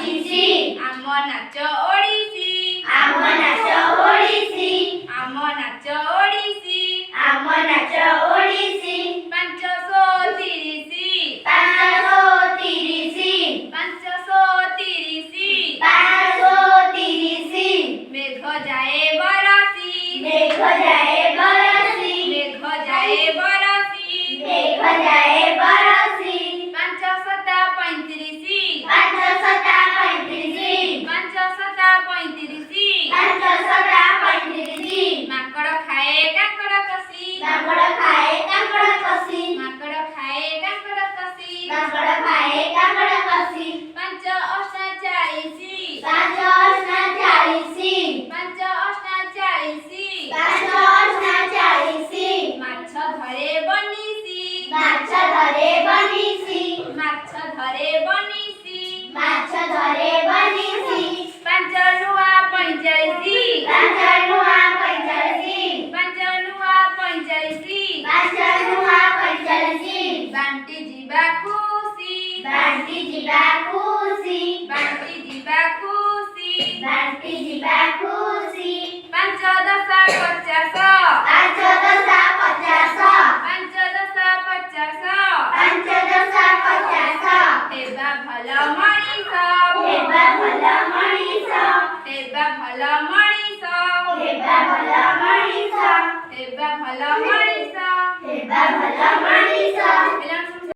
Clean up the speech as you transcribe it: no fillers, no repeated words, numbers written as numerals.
ପଚିଶି। ଆମ ନାଚ ଓଡ଼ିଶୀ। ଆମ ନାଚ ଓଡ଼ିଶୀ। ଆମ ନାଚ ଓଡ଼ିଶୀ। ଆମ ନାଚ ଓଡ଼ିଶୀ। 530। 530। 530। 530। मेघ जाए बरसी। मेघ ଯାଏ ବରଷି। मेघ जाए बरसी। मेघ ଯାଏ ବରଷି। 535। 535। 535। 535। ମାଙ୍କଡ଼ ଖାଏ କାଙ୍କଡ଼ କଷି। ମାଙ୍କଡ଼ ଖାଏ କାଙ୍କଡ଼ କଷି। ମାଙ୍କଡ଼ ଖାଏ କାଙ୍କଡ଼ କଷି। ମାଙ୍କଡ଼ ଖାଏ କାଙ୍କଡ଼ କଷି। 5 ଅଷ୍ଟା 40। 5 ଅଷ୍ଟା 40। 5 ଅଷ୍ଟା 40। 5 ଅଷ୍ଟା 40। ମାଛ ଧରେ ବନିଶୀ। ମାଛ ଧରେ ବନିଶି। ମାଛ ଧରେ ବନିଶୀ। ମାଛ ଧରେ ବନିଶି। 5 ନୂଆ 45। 5 ନୂଆ 45। 5 ନୂଆ 45। 5 ନୂଆ 45। ବାଣ୍ଟି ଯିବା ଖୁସି। ବାଣ୍ଟି ଯିବା ଖୁସି। ବାଣ୍ଟି ଯିବା ଖୁସି। ବାଣ୍ଟି ଯିବା ଖୁସି। 5 10 50। 5 10 50। 5 10 50। 5 10 50। ହେବା ଭଲ ମଣିଷ। ହେବା ଭଲ ମଣିଷ। ହେବା ଭଲ ମଣିଷ। ହେବା ଭଲ ମଣିଷ। ହେବା ଭଲ ମଣିଷ। ହେବା ଭଲ ମଣିଷ।